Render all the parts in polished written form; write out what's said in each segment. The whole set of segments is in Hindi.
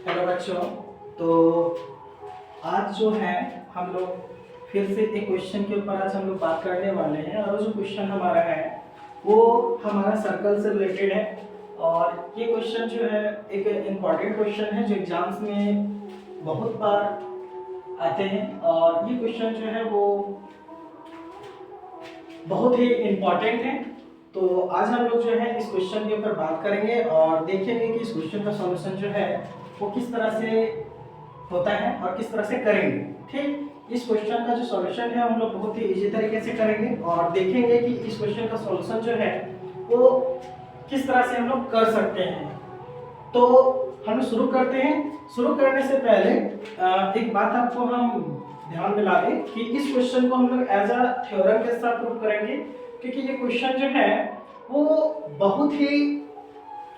हेलो बच्चों। तो आज जो है हम लोग फिर से एक क्वेश्चन के ऊपर आज हम लोग बात करने वाले हैं और जो क्वेश्चन हमारा है वो हमारा सर्कल से रिलेटेड है। और ये क्वेश्चन जो है एक इम्पॉर्टेंट क्वेश्चन है जो एग्जाम्स में बहुत बार आते हैं और ये क्वेश्चन जो है वो बहुत ही इम्पॉर्टेंट है। तो आज हम लोग जो है इस क्वेश्चन के ऊपर बात करेंगे और देखेंगे कि इस क्वेश्चन का सॉल्यूशन जो है वो किस तरह से होता है और किस तरह से करेंगे। ठीक, इस क्वेश्चन का जो सॉल्यूशन है हम लोग बहुत ही इजी तरीके से करेंगे और देखेंगे कि इस क्वेश्चन का सॉल्यूशन जो है वो किस तरह से हम लोग कर सकते हैं। तो हम शुरू करते हैं। शुरू करने से पहले एक बात आपको हम ध्यान दिला दें कि इस क्वेश्चन को हम लोग एज अ थ्योरम के साथ प्रूव करेंगे, क्योंकि ये क्वेश्चन जो है वो बहुत ही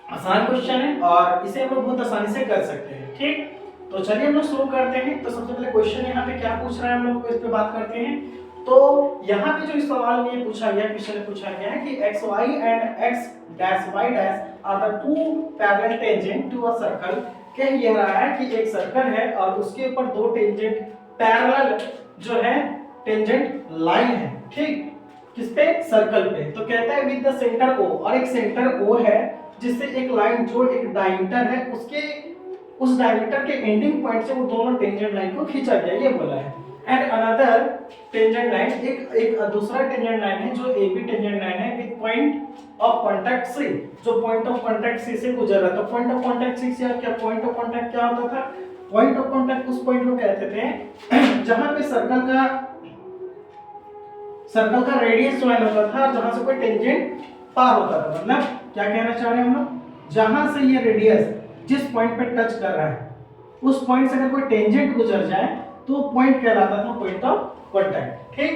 आसान क्वेश्चन है और इसे हम लोग बहुत आसानी से कर सकते हैं। ठीक, तो चलिए हम लोग शुरू करते हैं। तो सबसे पहले क्वेश्चन यहाँ पे क्या पूछ रहा है हम लोग इस पे बात करते हैं। तो यहाँ पे जो इस सवाल में ये पूछा गया, क्वेश्चन में पूछा गया है कि X Y and X dash Y dash are the two parallel tangent to a circle. कह ये रहा है कि एक सर्कल है और उसके ऊपर दो टेंजेंट पैरेलल जो है टेंजेंट लाइन है। ठीक, किस पे? सर्कल पे। तो कहता है विद द सेंटर ओ, और एक सेंटर ओ है जिससे एक लाइन जो एक डायमीटर है उसके उस डायमीटर के एंडिंग पॉइंट से वो दोनों टेंजेंट लाइन को खींचा गया, ये बोला है। एंड अनदर टेंजेंट लाइन, एक दूसरा टेंजेंट लाइन है जो ए बी टेंजेंट लाइन है विद पॉइंट ऑफ कांटेक्ट सी, जो पॉइंट ऑफ कांटेक्ट सी से गुजर रहा था। पॉइंट ऑफ कांटेक्ट सी से क्या पॉइंट ऑफ कांटेक्ट क्या होता था? पॉइंट ऑफ कांटेक्ट उस पॉइंट को कहते थे जहां पे सर्कल का रेडियस ज्वाइन होता था, जहां से कोई टेंजेंट पार होता था। मतलब क्या कहना चाह रहे हैं हम लोग, जहां से ये रेडियस जिस पॉइंट पे टच कर रहा है उस पॉइंट से अगर कोई टेंजेंट गुजर जाए तो पॉइंट कहलाता था पॉइंट ऑफ कांटेक्ट। ठीक,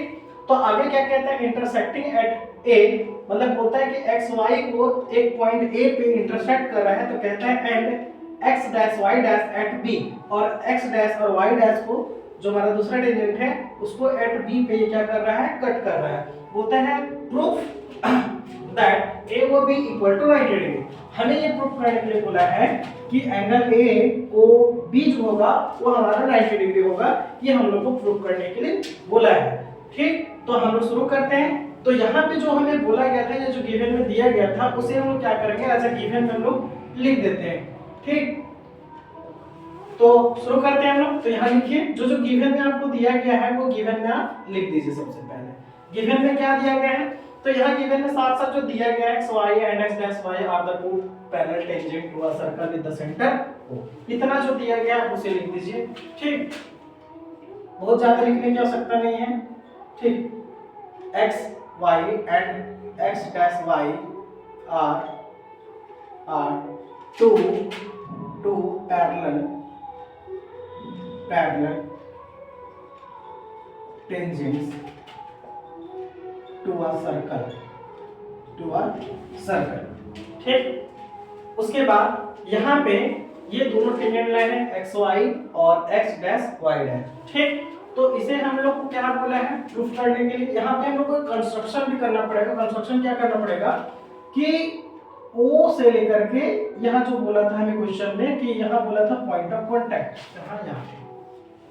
तो आगे क्या कहता है? इंटरसेक्टिंग एट ए, मतलब बोलता है कि एक्स वाई को एक पॉइंट ए पे इंटरसेक्ट कर रहा है, तो कहता है and X dash Y dash at B, और एक्स डैश और वाई डैश को जो हमारा दूसरा टेंजेंट है उसको एट बी पे ये क्या कर रहा है? कट कर रहा है। बोलता है proof that A O B equal to 90 degree. हमें ये प्रूफ करने के लिए बोला है कि एंगल ए ओ बी जो होगा वो हमारा 90 डिग्री होगा। ये हम लोग को प्रूफ करने के लिए बोला है। ठीक, तो हम लोग शुरू करते हैं। तो यहाँ पे जो हमें बोला गया था, ये जो गिवन में दिया गया था उसे हम लोग क्या करेंगे? एज अ गिवन में हम लोग लिख देते हैं। ठीक, तो शुरू करते हैं हम लोग। तो यहाँ लिखिए, जो जो गिवन में आपको दिया गया है वो गिवन में आप लिख दीजिए। सबसे पहले गिवन में क्या दिया गया है? तो यहाँ गिवन में साथ साथ जो दिया गया है X Y and X dash Y are the two parallel tangent to a circle with the centre O, इतना जो दिया गया है उसे लिख दीजिए। ठीक, बहुत ज्यादा लिखने की आवश्यकता नहीं है। ठीक, X Y and X dash Y are two parallel tangents to a circle। ठीक, उसके बाद यहाँ पे ये दोनों टेंजेंट लाइन है एक्स वाई और एक्स डैश वाई डैश। ठीक, तो इसे हम लोग को क्या बोला है प्रूफ करने के लिए? यहाँ पे हम लोग को कंस्ट्रक्शन भी करना पड़ेगा। कंस्ट्रक्शन क्या करना पड़ेगा कि ओ से लेकर के यहाँ जो बोला था हमें क्वेश्चन में कि यहाँ बोला था पॉइंट ऑफ कांटेक्ट, यहाँ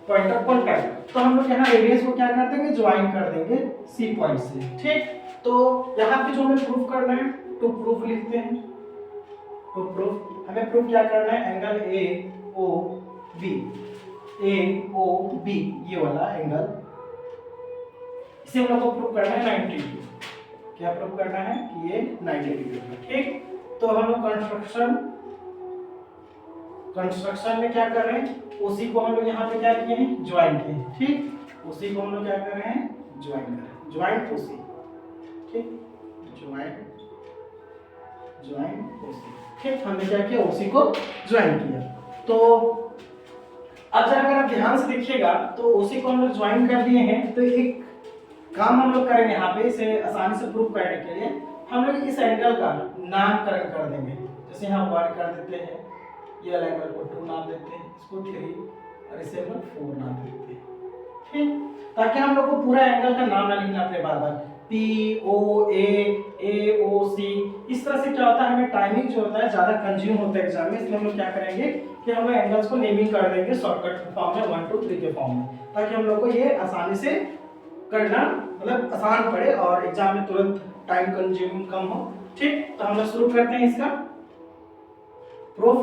पॉइंट ऑफ कांटेक्ट, तो हम लोग यहाँ रेडियस को क्या कर देंगे? ज्वाइन कर देंगे सी पॉइंट से। ठीक, तो यहाँ पे जो हमें प्रूफ करना है टू प्रूफ लिखते हैं। टू प्रूफ हमें प्रूफ क्या करना है? एंगल ए ओ बी, ये वाला एंगल, इसे हम लोग को प्रूफ करना है 90 डिग्री। क्या प्रूफ करना है? कि ये 90 डिग्री है। ठीक, तो हम लोग कंस्ट्रक्शन में क्या कर रहे हैं? उसी को हम लोग यहाँ पे क्या किए हैं? ज्वाइन किए हैं। ठीक, उसी को हम लोग क्या कर रहे हैं? ज्वाइन कर रहे हैं। ज्वाइन उसी। ठीक, ज्वाइन उसी। ठीक, हमने क्या किया? उसी को ज्वाइन किया। तो अब जरा अगर आप ध्यान से देखिएगा तो उसी को हम लोग ज्वाइन कर दिए हैं। तो एक काम हम लोग करेंगे यहाँ पे, इसे आसानी से प्रूफ करने के लिए हम लोग इस एंगल का नामकरण कर देंगे। जैसे यहाँ 1 कर देते हैं, ये वाला एंगल को 2 नाम देते हैं, इसको 3 और इसे हम लोग 4 नाम देते हैं। ठीक, ताकि हम लोग को पूरा एंगल का नाम ना लिखना पड़े बार बार। पी ओ ए ओ सी, इस तरह से क्या होता है, हमें टाइमिंग जो होता है ज़्यादा कंज्यूम होता है एग्जाम में, इसलिए हम लोग क्या करेंगे कि हम लोग एंगल्स को नेमिंग कर देंगे शॉर्टकट फॉर्म में 1 2 3 के फॉर्म में, ताकि हम लोग को ये आसानी से करना मतलब आसान पड़े और एग्जाम में तुरंत टाइम कंज्यूमिंग कम हो। ठीक, तो हम लोग शुरू करते हैं इसका प्रूफ।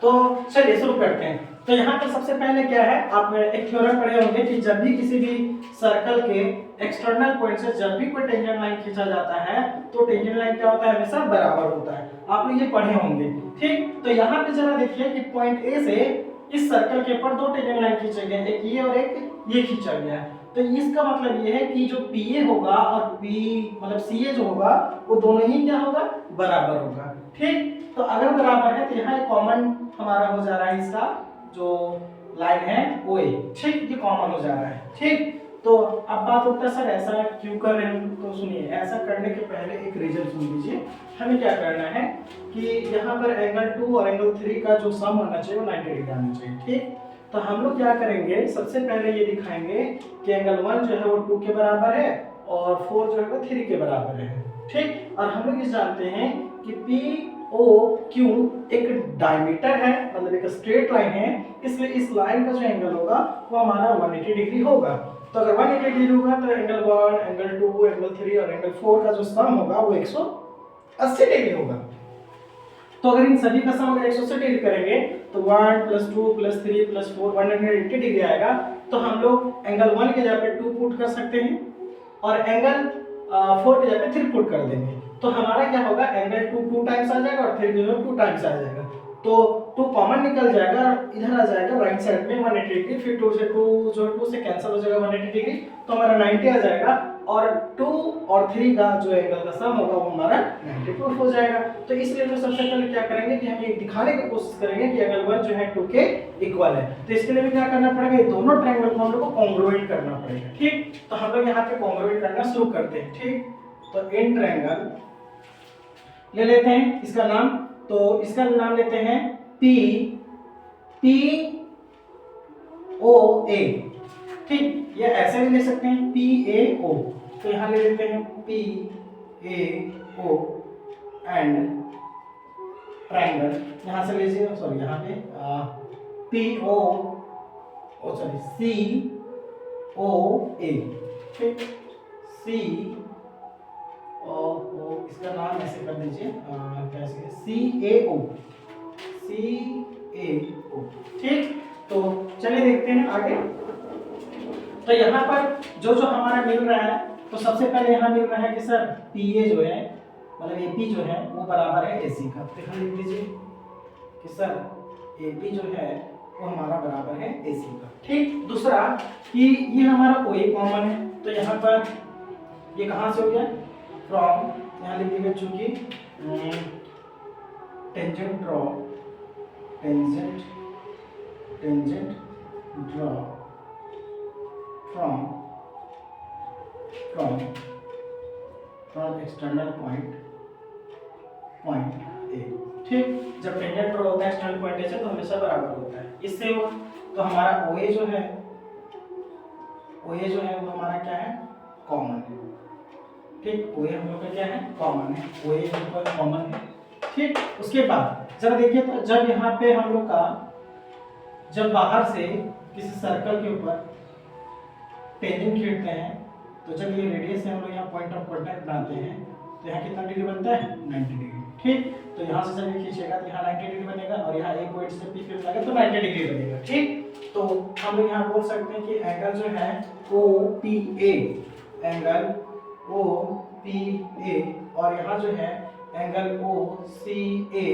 तो चलिए शुरू करते हैं। तो यहाँ पर सबसे पहले क्या है, आप एक थ्योरम पढ़े होंगे कि जब भी किसी भी सर्कल के एक्सटर्नल पॉइंट से जब भी कोई टेंजेंट लाइन खींचा जाता है तो टेंजेंट लाइन क्या होता है, हमेशा बराबर होता है। आप लोग ये पढ़े होंगे। ठीक, तो यहाँ पे जरा देखिए कि पॉइंट ए से इस सर्कल के ऊपर 2 टेंजेंट लाइन खींचे गए, एक ये और एक ये खींचा गया है। तो इसका मतलब ये है कि जो PA होगा और P मतलब CA जो होगा वो दोनों ही क्या होगा, बराबर होगा। ठीक, तो अगर बराबर है तो यहाँ कॉमन हमारा हो जा रहा है, इसका जो लाइन है OA। ठीक, ये कॉमन हो जा रहा है। ठीक, तो अब बात होता है सर ऐसा क्यों कर रहे हैं, तो सुनिए, ऐसा करने के पहले एक रीजन सुन लीजिए। हमें क्या करना है कि यहाँ पर एंगल 2 और एंगल 3 का जो सम होना चाहिए वो 90 डिग्री आना चाहिए। ठीक, तो हम लोग क्या करेंगे, सबसे पहले ये दिखाएंगे कि एंगल 1 जो है वो 2 के बराबर है और 4 जो है वो 3 के बराबर है। ठीक, और हम लोग ये जानते हैं कि POQ एक डायमीटर है, मतलब एक स्ट्रेट लाइन है, इसलिए इस लाइन का जो एंगल होगा वो हमारा 180 डिग्री होगा। तो अगर 180 डिग्री होगा तो एंगल 1, एंगल 2, एंगल 3 और एंगल 4 का जो सम होगा वो 180 डिग्री होगा। तो अगर इन सभी का सम अगर 180 डिग्री करेंगे तो 1 + 2 + 3 + 4 180 डिग्री आएगा। तो हम लोग एंगल 1 के जगह पे 2 पुट कर सकते हैं और एंगल 4 के जगह पे 3 पुट कर देंगे। तो हमारा क्या होगा, एंगल 2 टाइम्स आ जाएगा और 3 जो है 2 टाइम्स आ जाएगा। तो 2 कॉमन निकल जाएगा और इधर आ जाएगा राइट साइड में 180 डिग्री, फिर 2 से 2 जो 2 से कैंसिल हो जाएगा 180 डिग्री, तो हमारा 90 आ जाएगा और 2 और 3 का जो एंगल का सम होगा वो हमारा 90 प्रूफ हो जाएगा। तो इसलिए हम सबसे पहले क्या करेंगे कि हम ये दिखाने की कोशिश करेंगे कि एंगल 1 जो है 2 के इक्वल है। तो इसके लिए भी क्या करना पड़ेगा, ये दोनों ट्रायंगल को हम लोग को कॉन्ग्रुएंट करना पड़ेगा। ठीक, तो हम लोग यहाँ पे कॉन्ग्रुएंट करना शुरू करते हैं। ठीक, तो इन ट्रायंगल ले लेते हैं इसका नाम, तो इसका नाम लेते हैं POA। ठीक, ये ऐसे भी ले सकते हैं PAO, तो यहाँ ले लेते हैं PAO एंड ट्रायंगल, यहाँ से लीजिए, सॉरी यहाँ पे COA। ठीक, COO, इसका नाम ऐसे कर दीजिए कैसे, CAO। ठीक, तो चलिए देखते हैं आगे। तो यहाँ पर जो जो हमारा मिल रहा है, तो सबसे पहले यहाँ मिल रहा है कि सर PA जो है मतलब AP जो है वो बराबर है AC का, तो यहाँ लिख दीजिए कि सर AP जो है वो हमारा बराबर है AC का। ठीक, दूसरा कि ये हमारा OA कॉमन है, तो यहाँ पर ये कहाँ से हो गया, फ्रॉम, यहाँ लिख दीजिए चूंकि tangent draw from external point A। ठीक, जब टेंजेंट ड्रॉ होता है एक्सटर्नल पॉइंट A से तो हमेशा बराबर होता है इससे वो, तो हमारा OA जो है वो हमारा क्या है, कॉमन है। ठीक, OA हम लोग का क्या है, कॉमन है, OA हम लोग का कॉमन है। ठीक, उसके बाद जरा देखिए, तो जब यहाँ पे हम लोग का जब बाहर से किसी सर्कल के ऊपर टेंजेंट खींचते हैं, तो जब ये रेडियस से हम लोग यहाँ पॉइंट ऑफ कांटेक्ट बनाते हैं तो यहाँ कितना डिग्री बनता है, 90 डिग्री। ठीक, तो यहाँ से जब ये खींचेगा तो यहाँ 90 डिग्री बनेगा और यहाँ एक पॉइंट से P पे मिलाएगा तो 90 डिग्री बनेगा। ठीक, तो हम लोग यहाँ बोल सकते हैं कि एंगल जो है OPA, एंगल OPA और यहाँ जो है एंगल OCA,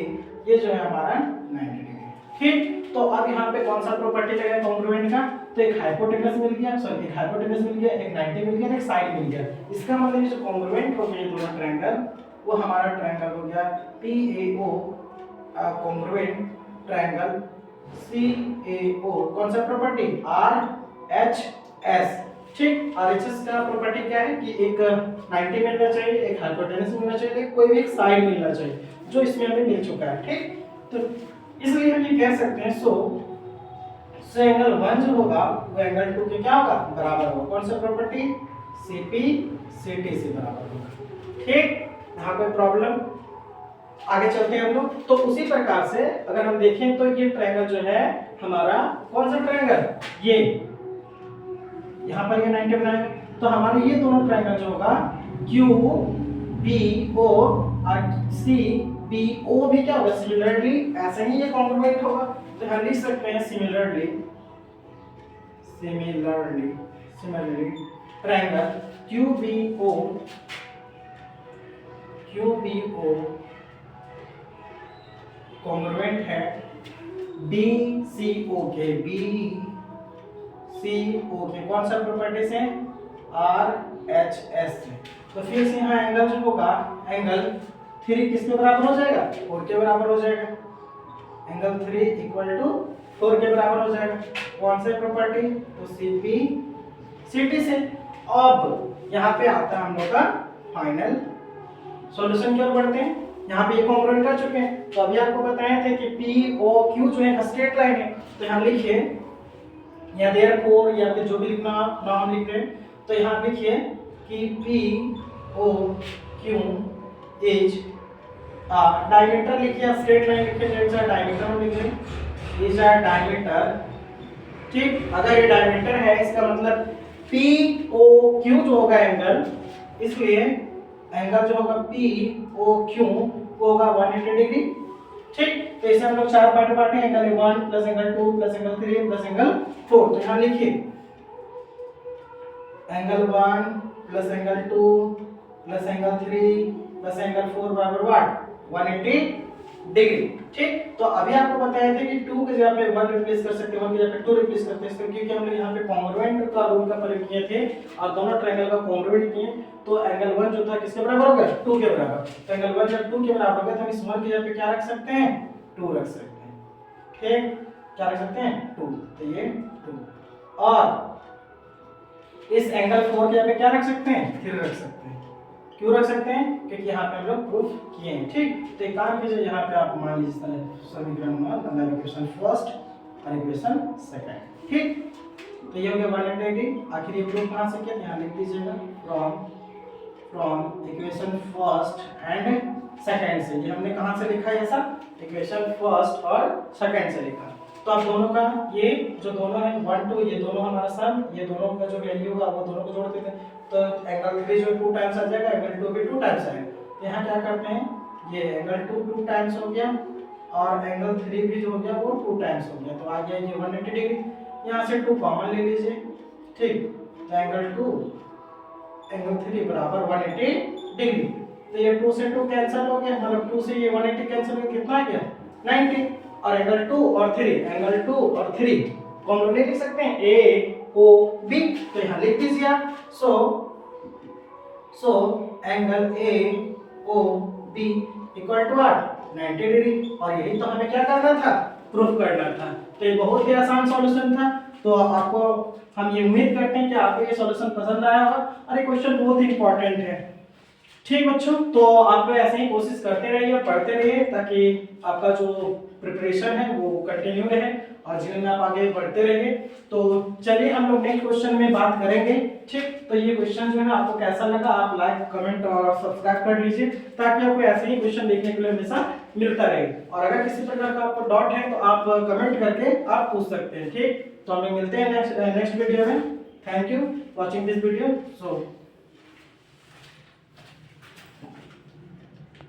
ये जो है हमारा 90 डिग्री। ठीक, तो अब यहाँ पे कौन सा प्रॉपर्टी लगेगा कॉन्ग्रुएंट का, तो एक हाइपोटेनस मिल गया, सॉरी एक हाइपोटेनस मिल गया, एक 90 मिल गया, एक साइड मिल गया। इसका मतलब जो कॉन्ग्रुएंट हो गए दोनों ट्रायंगल, वो हमारा ट्रायंगल हो गया PAO कॉन्ग्रुएंट ट्रायंगल CAO। कौन सा प्रॉपर्टी, RHS। ठीक, RHS का प्रॉपर्टी क्या है कि एक 90 मिलना चाहिए, एक हाइपोटेनस मिलना चाहिए, कोई भी एक साइड मिलना चाहिए, जो इसमें हमें मिल चुका है। ठीक, तो इसलिए हम ये कह सकते हैं सो एंगल 1 जो होगा वो एंगल 2 के क्या होगा, बराबर होगा। कौन सा प्रॉपर्टी, CP CT से बराबर होगा। ठीक, यहाँ कोई प्रॉब्लम? आगे चलते हैं हम लोग। तो उसी प्रकार से अगर हम देखें तो ये ट्रायंगल जो है हमारा, कौन सा ट्रायंगल, ये यहाँ पर ये 90 बनाएंगे तो हमारे ये दोनों ट्रायंगल जो होगा QBO और CBO भी क्या होगा, सिमिलरली ऐसे ही ये कॉन्ग्रुएंट होगा। तो हम लिख सकते हैं सिमिलरली ट्रायंगल QBO कॉन्ग्रुएंट है BCO के, कौन सा प्रॉपर्टी से, RHS से। तो फिर से यहाँ एंगल जो होगा, एंगल 3 किसके बराबर हो जाएगा, 4 के बराबर हो जाएगा। एंगल 3 इक्वल टू 4 के बराबर हो जाएगा। कौन से प्रॉपर्टी, तो CP CT से। अब यहाँ पे आता है हम लोग का फाइनल सॉल्यूशन की ओर बढ़ते हैं। यहाँ पे ये कॉन्ग्रुएंट कर चुके हैं। तो अभी आपको बताए थे कि POQ जो है स्ट्रेट लाइन है, तो यहाँ लिखिए या देयरफॉर या फिर जो भी लिखना नाम लिख रहे हैं, तो यहाँ लिखिए कि POQ इज डायमीटर, लिखिए स्ट्रेट लाइन लिखिए, इज डायमीटर हम लिख रहे, इज डायमीटर। ठीक, अगर ये डायमीटर है इसका मतलब POQ जो होगा एंगल, इसलिए एंगल जो होगा POQ वो होगा 180 डिग्री। ठीक, तो इसे हम लोग 4 पार्ट बांटे, angle 1 plus angle 2 plus angle 3 plus angle 4। तो यहाँ लिखिए angle 1 plus angle 2 plus angle 3 plus angle 4 बराबर व्हाट, 180 डिग्री। ठीक, तो अभी आपको बताया था कि 2 की जगह पे 1 रिप्लेस कर सकते हैं, 1 की जगह पे 2 रिप्लेस करते हैं, क्योंकि हम लोग यहाँ पे कॉन्ग्रुएंट का रूल का प्रयोग किए थे और दोनों ट्रायंगल का कॉन्ग्रुएंट किए। तो एंगल 1 जो था किसके बराबर हो गया, 2 के बराबर। तो एंगल 1 जब 2 के बराबर हो गया तो हम इस 1 की जगह पे क्या रख सकते हैं, 2 रख सकते हैं। ठीक, क्या रख सकते हैं, 2। तो ये 2, और इस एंगल 4 की जगह पे क्या रख सकते हैं, 3 रख सकते हैं। क्यों रख सकते हैं, क्योंकि यहाँ पे हम लोग प्रूफ किए हैं। ठीक, तो एक काम कीजिए, यहाँ पे आप मान लीजिए समीकरण मतलब इक्वेशन फर्स्ट और इक्वेशन सेकंड। ठीक, तो ये हो गया 180। आखिर ये प्रूफ कहाँ से किया, यहाँ लिख दीजिएगा from equation first and second से। ये हमने कहाँ से लिखा है, ऐसा इक्वेशन फर्स्ट और सेकंड से लिखा। तो अब दोनों का ये जो दोनों है 1 2, ये दोनों हमारा सम, ये दोनों का जो वैल्यू होगा वो दोनों को जोड़ देते हैं। तो एंगल 3 जो 2 टाइम्स आ जाएगा, एंगल 2 भी 2 टाइम्स आएगा। तो यहाँ क्या करते हैं, ये एंगल 2 टाइम्स हो गया और एंगल 3 भी जो हो गया वो 2 टाइम्स हो गया। तो आ गया ये 180 डिग्री। यहाँ से 2 कॉमन ले लीजिए। ठीक, तो एंगल 2 एंगल 3 बराबर 180 डिग्री। तो ये 2 से 2 कैंसिल हो गया, मतलब 2 से ये 180 कैंसिल हो गया, कितना आ गया 90। और एंगल 2 और 3, एंगल 2 और 3 को हम लोग लिख सकते हैं AOB। तो यहाँ लिख दीजिए आप। So angle AOB equal to what, 90 degree. और यही तो हमें क्या करना था, प्रूफ करना था। तो ये बहुत ही आसान सॉल्यूशन था। तो आपको हम ये उम्मीद करते हैं कि आपको ये सॉल्यूशन पसंद आया होगा और ये क्वेश्चन बहुत ही इंपॉर्टेंट है। ठीक बच्चों, तो आप ऐसे ही कोशिश करते रहिए और पढ़ते रहिए ताकि आपका जो प्रिपरेशन है वो कंटिन्यू रहे और जीवन में आप आगे बढ़ते रहिए। तो चलिए हम लोग नेक्स्ट क्वेश्चन में बात करेंगे। ठीक, तो ये क्वेश्चन जो है आपको कैसा लगा, आप लाइक कमेंट और सब्सक्राइब कर लीजिए ताकि आपको ऐसे ही क्वेश्चन देखने के लिए हमेशा मिलता रहे। और अगर किसी प्रकार का आपको डाउट है तो आप कमेंट करके आप पूछ सकते हैं। ठीक, तो हम लोग मिलते हैं नेक्स्ट वीडियो में। Thank you watching this video. So